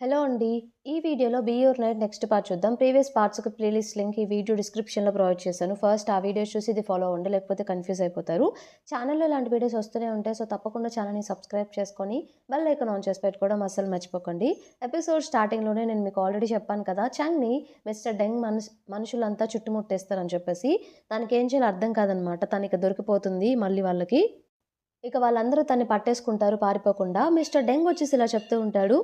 Hello అండి. ఈ వీడియోలో 'be your knight' next part చూద్దాం. ప్రీవియస్ పార్ట్స్‌కి ప్లేలిస్ట్ లింక్ ఈ వీడియో డిస్క్రిప్షన్‌లో ప్రొవైడ్ చేశాను. ఫస్ట్ ఆ వీడియోస్ చూసి ఇది ఫాలో అవ్వండి. లేకపోతే కన్‌ఫ్యూజ్ అయిపోతారు. ఛానెల్‌లో ఇలాంటి వీడియోస్ వస్తూనే ఉంటాయి. సో, తప్పకుండా ఛానెల్‌ని సబ్స్క్రైబ్ చేసుకొని బెల్ ఐకాన్ ఆన్ చేసి పెట్టుకోవడం అస్సలు మర్చిపోకండి. ఎపిసోడ్ స్టార్టింగ్‌లోనే నేను మీకు ఆల్రెడీ చెప్పాను కదా! చంగ్‌ని మిస్టర్ డెంగ్ మనుషులంతా చుట్టుముట్టేస్తారని చెప్పేసి. దానికేం చేయాలో అర్థం కాదనమాట. తనిక దొరికిపోతుంది మళ్ళీ వాళ్ళకి. ఇక వాళ్ళందరూ తన్ని పట్టేసుకుంటారు పారిపోకుండా. మిస్టర్ డెంగ్ వచ్చేసి ఇలా చెప్తూ ఉంటాడు.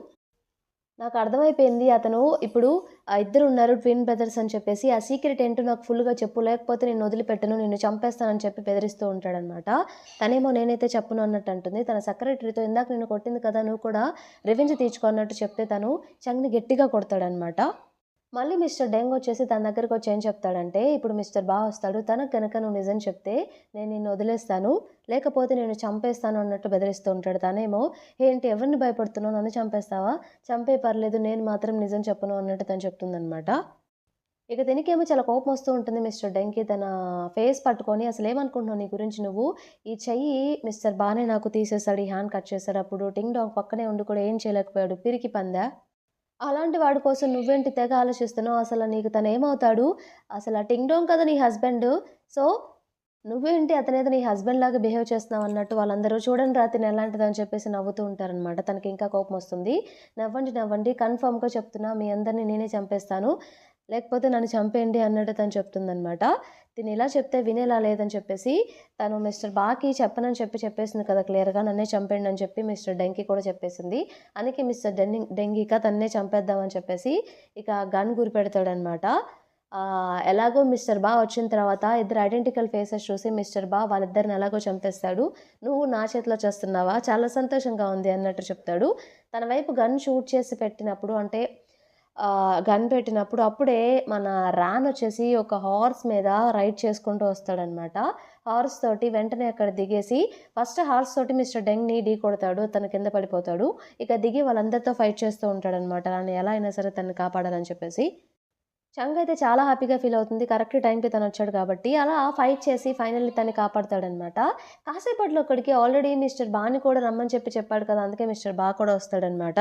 నాకర్థమైపోయింది. అతను ఇప్పుడు ఇద్దరున్నారు ట్విన్ బ్రదర్స్ అని చెప్పేసి, ఆ సీక్రెట్ ఏంటో నాకు ఫుల్‌గా చెప్పు. లేకపోతే నిన్నొదిలిపెట్టను. నిన్ను చంపేస్తానని చెప్పి బెదిరిస్తూ ఉంటాడనమాట. తనేమో నేనైతే చెప్పను అన్నట్టు అంటుంది. తన సెక్రటరీతో ఇందాక నిన్ను కొట్టింది కదా! నువ్వు కూడా రివెంజ్ తీర్చుకో అన్నట్టు చెప్తే తను చంగ్‌ని గట్టిగా కొడతాడనమాట. మళ్ళీ మిస్టర్ డెంగ్ వచ్చేసి తన దగ్గరకొచ్చి ఏం చెప్తాడంటే, ఇప్పుడు మిస్టర్ బా వస్తాడు. తనకు గనక నువ్వు నిజం చెప్తే నేను నిన్ను వదిలేస్తాను. లేకపోతే నిన్ను చంపేస్తాను అన్నట్టు బెదిరిస్తూ ఉంటాడు. తనేమో ఏంటి ఎవరిని భయపడుతున్నావు? నన్ను చంపేస్తావా? చంపేయి పర్లేదు. నేను మాత్రం నిజం చెప్పను అన్నట్టు తను చెప్తుందనమాట. ఇక తినకేమో చాలా కోపం వస్తూ ఉంటుంది మిస్టర్ డెంకి తన ఫేస్ పట్టుకొని అసలేమనుకుంటున్నావు నీ గురించి నువ్వు? ఈ చెయ్యి మిస్టర్ బానే నాకు తీసేసాడు. ఈ హ్యాండ్ కట్ చేసాడు. అప్పుడు టింగ్ డాంగ్ పక్కనే ఉండి కూడా ఏం చేయలేకపోయాడు. పిరికి పందా. అలాంటి వాడి కోసం నువ్వేంటి తెగ ఆలోచిస్తున్నావు? అసల నీకు తనేమవుతాడు? అసల టింగ్ డోంగ్ కదా నీ హస్బెండు. సో, నువ్వేంటి అతనేదో నీ హస్బెండ్‌లాగా బిహేవ్ చేస్తున్నావన్నట్టు వాళ్ళందరూ చూడండిరా తిను ఎలాంటిదని చెప్పేసి నవ్వుతూ ఉంటారనమాట. తనకింకా కోపమొస్తుంది. నవ్వండి, నవ్వండి కన్ఫర్మ్‌గా చెప్తున్నా మీ అందరిని నేనే చంపేస్తాను. లేకపోతే నన్ను చంపేయండి అన్నట్టు తను చెప్తుందనమాట. తినిలా చెప్తే వినేలా లేదని చెప్పేసి తను మిస్టర్ బాకి చెప్పనని చెప్పేసింది కదా క్లియర్‌గా నన్నే చంపేయండి అని చెప్పి మిస్టర్ డెంకి కూడా చెప్పేసింది. అందుకే మిస్టర్ డెంగిక తన్నే చంపేద్దామని చెప్పేసి ఇక గన్ గురిపెడతాడనమాట. ఎలాగో మిస్టర్ బా వచ్చిన తర్వాత ఇద్దరు ఐడెంటికల్ ఫేసెస్ చూసి మిస్టర్ బా వాళ్ళిద్దరిని ఎలాగో చంపేస్తాడు. "నువ్వు నా చేతిలో చస్తున్నావా? చాలా సంతోషంగా ఉంది" అన్నట్టు చెప్తాడు. తన వైపు గన్ షూట్ చేసి పెట్టినప్పుడు అంటే గన్ పెట్టినప్పుడు అప్పుడే మన రాన్ వచ్చేసి ఒక హార్స్ మీద రైడ్ చేసుకుంటూ వస్తాడనమాట. హార్స్ తోటి వెంటనే అక్కడ దిగేసి ఫస్ట్ హార్స్ తోటి మిస్టర్ డెంగ్‌ని ఢీకొడతాడు. తను కింద పడిపోతాడు. ఇక దిగి వాళ్ళందరితో ఫైట్ చేస్తూ ఉంటాడనమాట. నన్ను ఎలా అయినా సరే తనని కాపాడాలని చెప్పేసి. చంగ్ అయితే చాలా హ్యాపీగా ఫీల్ అవుతుంది. కరెక్ట్ టైంకి తనొచ్చాడు కాబట్టి. అలా ఫైట్ చేసి ఫైనల్లీ తన్ని కాపాడతాడనమాట. కాసేపట్లో అక్కడికి ఆల్రెడీ మిస్టర్ బాని కూడా రమ్మని చెప్పాడు కదా! అందుకే మిస్టర్ బా కూడా వస్తాడనమాట.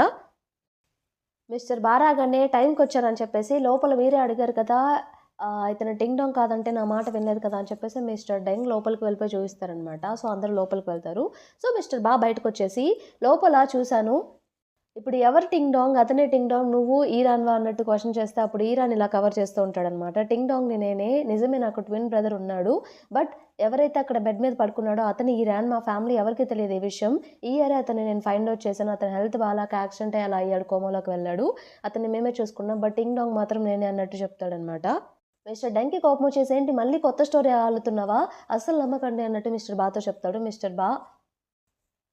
మిస్టర్ బా రాగానే టైంకొచ్చారని చెప్పేసి లోపల మీరే అడిగారు కదా! ఇతను టింగ్ డాంగ్ కాదంటే నా మాట వినలేదు కదా! అని చెప్పేసి మిస్టర్ డెంగ్ లోపలికి వెళ్ళిపోయి చూయిస్తారనమాట. సో, అందరూ లోపలికి వెళ్తారు. సో, మిస్టర్ బా బయటకొచ్చేసి లోపల చూసాను ఇప్పుడు ఎవరు టింగ్ డాంగ్? అతనే టింగ్ డాంగ్. నువ్వు ఈరాన్‌వా అన్నట్టు క్వెషన్ చేస్తే అప్పుడు ఈరాన్ ఇలా కవర్ చేస్తూ ఉంటాడనమాట. టింగ్ డాంగ్‌ని నేనే. నిజమే నాకు ట్విన్ బ్రదర్ ఉన్నాడు. బట్ ఎవరైతే అక్కడ బెడ్ మీద పడుకున్నాడో అతను ఈరాన్. మా ఫ్యామిలీ ఎవరికీ తెలీదు ఈ విషయం. ఈ ఇయరే అతన్ని నేను ఫైండ్ ఔట్ చేశాను. అతని హెల్త్ బాలేక యాక్సిడెంట్ అయ్యి అలా అయ్యాడు. కోమాలోకి వెళ్ళాడు. అతన్ని మేమే చూసుకున్నాం. బట్ టింగ్ డాంగ్ మాత్రం నేనే అన్నట్టు చెప్తాడనమాట. మిస్టర్ డెంకి కోపమొచ్చేసి ఏంటి మళ్ళీ కొత్త స్టోరీ అల్లుతున్నావా? అస్సలు నమ్మకండి అన్నట్టు మిస్టర్ బాతో చెప్తాడు. మిస్టర్ బా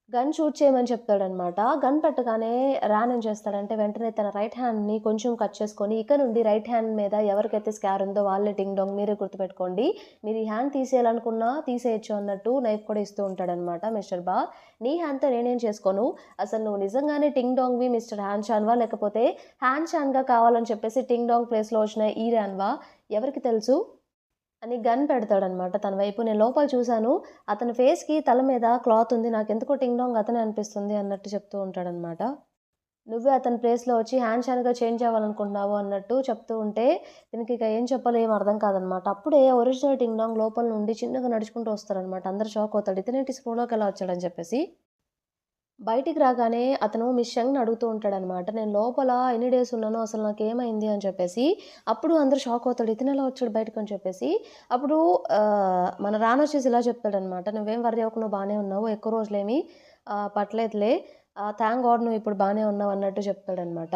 గన్ షూట్ చేయమని చెప్తాడనమాట. గన్ పెట్టగానే రాన్ ఏం చేస్తాడంటే వెంటనే తన రైట్ హ్యాండ్‌ని కొంచెం కట్ చేసుకొని, ఇక నుండి రైట్ హ్యాండ్ మీద ఎవరికైతే స్కార్ ఉందో వాళ్ళే టింగ్ డాంగ్ మీరే గుర్తుపెట్టుకోండి. మీరు ఈ హ్యాండ్ తీసేయాలనుకున్నా తీసేయొచ్చు అన్నట్టు నైఫ్ కూడా ఇస్తూ ఉంటాడనమాట మిస్టర్ బా. నీ హ్యాండ్‌తో నేనేం చేసుకోను. అసలు నువ్వు నిజంగానే టింగ్ డాంగ్‌వి మిస్టర్ హ్యాన్ చాన్‌వా? లేకపోతే హ్యాన్ చాన్‌గా కావాలని చెప్పేసి టింగ్ డాంగ్ ప్లేస్‌లో వచ్చిన ఈరాన్‌వా? ఎవరికి తెలుసు? అని గన్ పెడతాడనమాట తన వైపు. నేను లోపల చూసాను. అతని ఫేస్‌కి తల మీద క్లాత్ ఉంది. నాకెందుకో టింగ్ డాంగ్ అతనే అనిపిస్తుంది అన్నట్టు చెప్తూ ఉంటాడనమాట. నువ్వే అతని ప్లేస్‌లో వచ్చి హ్యాన్ చాన్‌గా చేంజ్ అవ్వాలనుకుంటున్నావు అన్నట్టు చెప్తూ ఉంటే, దీనికిక ఏం చెప్పాలో ఏం అర్థం కాదనమాట. అప్పుడే ఒరిజినల్ టింగ్ డాంగ్ లోపల నుండి చిన్నగా నడుచుకుంటూ వస్తారనమాట. అందరూ షాక్ అవుతాడు. ఇతనేంటి స్పృహలోకెలా వచ్చాడని చెప్పేసి. బయటికి రాగానే అతను మిస్ షంగ్‌ని అడుగుతూ ఉంటాడనమాట. నేను లోపల ఎన్ని డేస్ ఉన్నానో అసలు నాకేమైంది అని చెప్పేసి. అప్పుడు అందరూ షాక్ అవుతాడు. ఇతనెలా వచ్చాడు బయటకని చెప్పేసి. అప్పుడు మన రానొచ్చేసి ఇలా చెప్తాడనమాట. "నువ్వేం వర్రీ అవ్వకు నువ్వు బానే ఉన్నావు. ఎక్కువ రోజులేమి పట్టలేదులే. థాంక్ గాడ్ నువ్వు ఇప్పుడు బానే ఉన్నావు" అన్నట్టు చెప్తాడనమాట.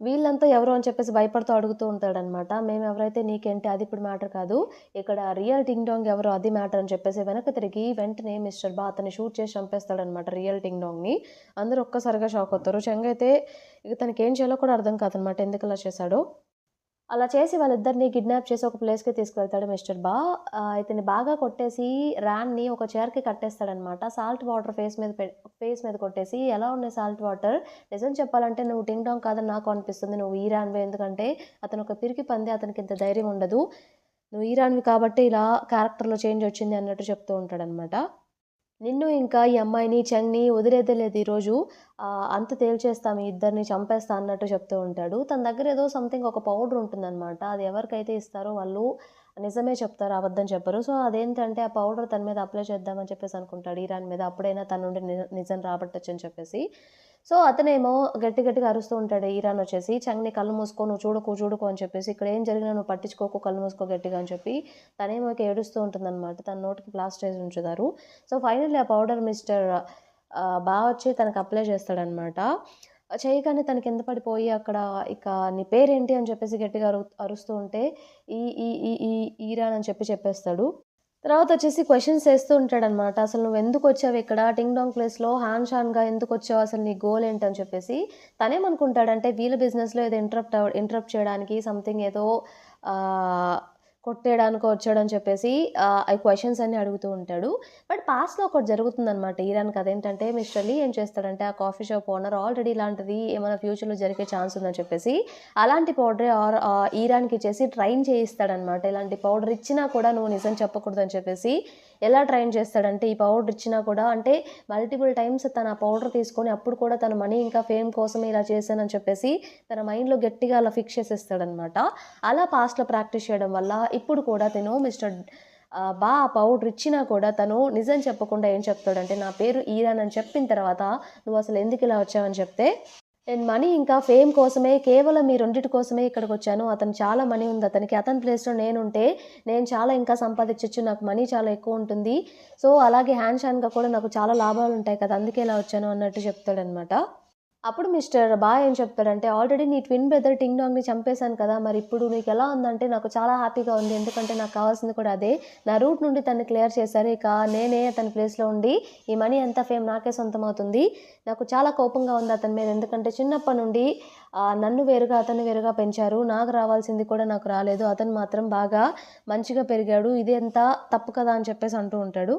వీళ్ళంతా ఎవరు అని చెప్పేసి భయపడుతూ అడుగుతూ ఉంటాడనమాట. మేమెవరైతే నీకేంటి అది ఇప్పుడు మ్యాటర్ కాదు. ఇక్కడ రియల్ టింగ్ డాంగ్ ఎవరో అది మ్యాటర్ అని చెప్పేసి వెనక్కి తిరిగి వెంటనే మిస్టర్ బా అతన్ని షూట్ చేసి చంపేస్తాడనమాట రియల్ టింగ్ డాంగ్‌ని. అందరూ ఒక్కసారిగా షాక్ అవుతారు. చెంగ్ అయితే ఇక తనకేం చేయాలో కూడా అర్థం కాదనమాట ఎందుకలా చేశాడో. అలా చేసి వాళ్ళిద్దరిని కిడ్నాప్ చేసి ఒక ప్లేస్‌కి తీసుకువెళ్తాడు మిస్టర్ బా. ఇతన్ని బాగా కొట్టేసి రాన్‌ని ఒక చైర్‌కి కట్టేస్తాడనమాట. సాల్ట్ వాటర్ ఫేస్ మీద కొట్టేసి, "ఎలా ఉన్నాయి సాల్ట్ వాటర్? నిజం చెప్పాలంటే నువ్వు టింగ్ డాంగ్ కాదని నాకు అనిపిస్తుంది. నువ్వు ఈరాన్‌వే. ఎందుకంటే అతను ఒక పిరికి పంది. అతనికింత ధైర్యం ఉండదు. నువ్వు ఈరాన్‌వి కాబట్టి ఇలా క్యారెక్టర్‌లో చేంజ్ వచ్చింది" అన్నట్టు చెప్తూ ఉంటాడనమాట. నిన్ను ఇంకా ఈ అమ్మాయిని, చెంగ్‌ని వదిలేదే లేదు ఈరోజు. అంతు తేల్చేస్తా మీ ఇద్దరిని చంపేస్తా అన్నట్టు చెప్తూ ఉంటాడు. తన దగ్గర ఏదో సంథింగ్ ఒక పౌడర్ ఉంటుందనమాట. అది ఎవరికైతే ఇస్తారో వాళ్ళు నిజమే చెప్తారు, అబద్ధం చెప్పరు. సో, అదేంటంటే ఆ పౌడర్ తన మీద అప్లై చేద్దామని చెప్పేసి అనుకుంటాడు ఇరాన్ మీద. అప్పుడైనా తన నుండి నిజం రాబట్టొచ్చని చెప్పేసి. సో, అతనేమో గట్టిగా అరుస్తూ ఉంటాడు ఇరాన్ వచ్చేసి, "చంగ్‌ని కళ్ళు మూసుకో, నువ్వు చూడకు అని చెప్పేసి, ఇక్కడ ఏం జరిగినా నువ్వు పట్టించుకోకు, కళ్ళు మూసుకో గట్టిగా" అని చెప్పి తనేమో ఇక ఏడుస్తూ ఉంటుందనమాట. తన నోటికి ప్లాస్టర్ ఏసి ఉంచుతారు. సో, ఫైనల్లీ ఆ పౌడర్ మిస్టర్ బా వచ్చి తనకి అప్లై చేస్తాడనమాట. చేయగానే తను కింద పడిపోయి అక్కడ ఇక "నీ పేరేంటి?" అని చెప్పేసి గట్టిగా అరుస్తూ ఉంటే, ఈ ఈ ఈ ఈ ఈరాన్ అని చెప్పేస్తాడు. తర్వాతొచ్చేసి క్వెషన్స్ ఏస్తూ ఉంటాడనమాట. "అసలు నువ్వెందుకొచ్చావిక్కడ? టింగ్ డాంగ్ ప్లేస్‌లో హాన్ షాన్‌గా ఎందుకొచ్చావు? అసలు నీ గోల్ ఏంటని" చెప్పేసి. తనేమనుకుంటాడంటే వీళ్ళ బిజినెస్‌లో ఏదో ఇంటరప్ట్ చేయడానికి సంథింగ్ ఏదో ఆహ్, కొట్టేయడానికో వచ్చాడని చెప్పేసి ఈ క్వెషన్స్ అన్నీ అడుగుతూ ఉంటాడు. బట్ పాస్ట్‌లో ఒకటి జరుగుతుందనమాట ఇరాన్‌కి. అదేంటంటే మిస్టర్ లీ ఏం చేస్తాడంటే ఆ కాఫీ షాప్ ఓనర్ ఆల్రెడీ ఇలాంటిది ఏమైనా ఫ్యూచర్‌లో జరిగే ఛాన్స్ ఉందని చెప్పేసి అలాంటి పౌడరే ఇరాన్‌కి ఇచ్చేసి ట్రైన్ చేయిస్తాడనమాట. ఇలాంటి పౌడర్ ఇచ్చినా కూడా నువ్వు నిజం చెప్పకూడదని చెప్పేసి. ఎలా ట్రైన్ చేస్తాడంటే ఈ పౌడర్ ఇచ్చినా కూడా అంటే మల్టిపుల్ టైమ్స్ తను ఆ పౌడర్ తీసుకొని అప్పుడు కూడా తన మనీ ఇంకా ఫేమ్ కోసమే ఇలా చేశానని చెప్పేసి తన మైండ్‌లో గట్టిగా అలా ఫిక్స్ చేసేస్తాడనమాట. అలా పాస్ట్‌లో ప్రాక్టీస్ చేయడం వల్ల ఇప్పుడు కూడా తిను మిస్టర్ ఆ పౌడర్ ఇచ్చినా కూడా తను నిజం చెప్పకుండా ఏం చెప్తాడంటే, "నా పేరు ఈరాన్" అని చెప్పిన తర్వాత, "నువ్వసలు ఎందుకిలా వచ్చావని" చెప్తే, "నేను మనీ ఇంకా ఫేమ్ కోసమే కేవలం ఈ రెండిటి కోసమే ఇక్కడికొచ్చాను. అతను చాలా మనీ ఉంది అతనికి. అతని ప్లేస్‌లో నేనుంటే నేను చాలా ఇంకా సంపాదించొచ్చు. నాకు మనీ చాలా ఎక్కువుంటుంది. సో, అలాగే హ్యాండ్ షాన్‌గా కూడా నాకు చాలా లాభాలుంటాయి కదా! అందుకే ఇలా వచ్చాను" అన్నట్టు చెప్తాడనమాట. అప్పుడు మిస్టర్ ఏం చెప్తాడంటే, "ఆల్రెడీ నీ ట్విన్ బ్రదర్ టింగ్ డాంగ్‌ని చంపేశాను కదా! మరిప్పుడు నీకెలా ఉందంటే, నాకు చాలా హ్యాపీగా ఉంది. ఎందుకంటే నాకు కావాల్సింది కూడా అదే. నా రూట్ నుండి తనని క్లియర్ చేశారు. ఇక నేనే అతని ప్లేస్‌లో ఉండి, ఈ మనీ అంతా ఫేమ్ నాకే సొంతమవుతుంది. నాకు చాలా కోపంగా ఉంది అతని మీద. ఎందుకంటే చిన్నప్పటి నుండి నన్ను వేరుగా, అతన్ని వేరుగా పెంచారు. నాకు రావాల్సింది కూడా నాకు రాలేదు. అతను మాత్రం బాగా మంచిగా పెరిగాడు. ఇదంతా తప్పు కదా!" అని చెప్పేసి అంటూ ఉంటాడు.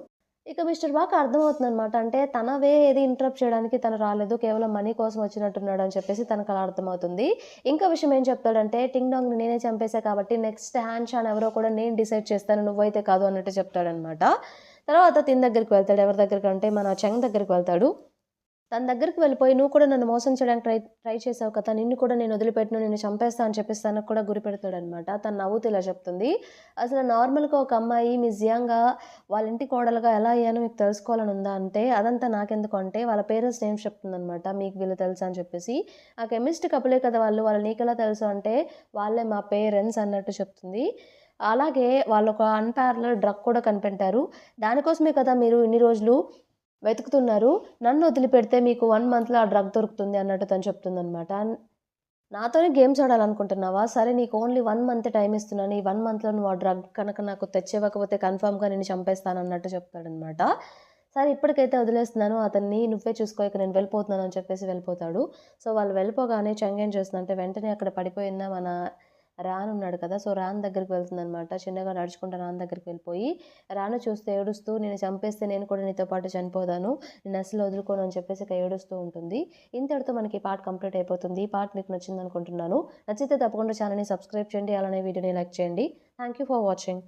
ఇక మిస్టర్ బాకి అర్థమవుతుందనమాట. అంటే తన వే ఏది ఇంటరప్ట్ చేయడానికి తను రాలేదు. కేవలం మనీ కోసం వచ్చినట్టున్నాడని చెప్పేసి తనకలా అర్థమవుతుంది. ఇంకో విషయం ఏం చెప్తాడంటే, టింగ్ డాంగ్‌ని నేనే చంపేశా కాబట్టి నెక్స్ట్ హ్యాన్ షాన్ ఎవరో కూడా నేను డిసైడ్ చేస్తాను. నువ్వైతే కాదు అన్నట్టు చెప్తాడనమాట. తర్వాత తిన దగ్గరికి వెళ్తాడు. ఎవరి దగ్గరికంటే మన చెంగ్ దగ్గరికి వెళ్తాడు. తన దగ్గరికి వెళ్ళిపోయి, "నువ్వు కూడా నన్ను మోసం చేయడానికి ట్రై ట్రై చేసావు కదా! నిన్ను కూడా నేను వదిలిపెట్టను. నిన్ను చంపేస్తా" అని చెప్పేసి తనకు కూడా గురిపెడతాడనమాట. తను నవ్వుతూ ఇలా చెప్తుంది. "అసలు నార్మల్‌గా ఒక అమ్మాయి మిస్ జియాంగ్‌గా వాళ్ళ ఇంటి కోడలుగా ఎలా అయ్యానో మీకు తెలుసుకోవాలని ఉందా?" అంటే, "అదంతా నాకెందుకు" అంటే, వాళ్ళ పేరెంట్స్ నేమ్స్ చెప్తుందనమాట. "మీకు వీళ్ళు తెలుసా?" అని చెప్పేసి. "ఆ కెమిస్ట్ కపులే కదా వాళ్ళు. వాళ్ళు నీకెలా తెలుసు?" అంటే, "వాళ్ళే మా పేరెంట్స్" అన్నట్టు చెప్తుంది. అలాగే వాళ్ళొక అన్‌పారలెల్ డ్రగ్ కూడా కనిపెట్టారు. దానికోసమే కదా మీరు ఇన్ని రోజులు వెతుకుతున్నారు. నన్నొదిలిపెడితే మీకు 1 మంత్‌లో ఆ డ్రగ్ దొరుకుతుంది అన్నట్టు తను చెప్తుందనమాట. నాతోనే గేమ్స్ ఆడాలనుకుంటున్నావా? సరే నీకు ఓన్లీ 1 మంత్ టైమ్ ఇస్తున్నాను. ఈ 1 మంత్‌లో నువ్వు ఆ డ్రగ్ కనుక నాకు తెచ్చివ్వకపోతే కన్ఫర్మ్‌గా నిన్ను చంపేస్తానన్నట్టు చెప్తాడనమాట. సరే ఇప్పటికైతే వదిలేస్తున్నాను అతన్ని. నువ్వే చూసుకో ఇక నేను వెళ్ళిపోతున్నాను అని చెప్పేసి వెళ్ళిపోతాడు. సో, వాళ్ళు వెళ్ళిపోగానే చెంగ్ ఏం చేస్తుందంటే వెంటనే అక్కడ పడిపోయిన మన రాన్ ఉన్నాడు కదా! సో, రాన్ దగ్గరికి వెళ్తుందనమాట. చిన్నగా నడుచుకుంటూ రాన్ దగ్గరికి వెళ్ళిపోయి, రాను చూస్తే ఏడుస్తూ "నిన్ను చంపేస్తే నేను కూడా నీతో పాటు చనిపోతాను. నిన్నసలు వదులుకోను" అని చెప్పేసి ఇక ఏడుస్తూ ఉంటుంది. ఇంతటితో మనకి ఈ పార్ట్ కంప్లీట్ అయిపోతుంది. ఈ పార్ట్ మీకు నచ్చిందనుకుంటున్నాను. నచ్చితే తప్పకుండా ఛానెల్‌ని సబ్స్క్రైబ్ చేయండి. అలానే వీడియోని లైక్ చేయండి. Thank you for watching.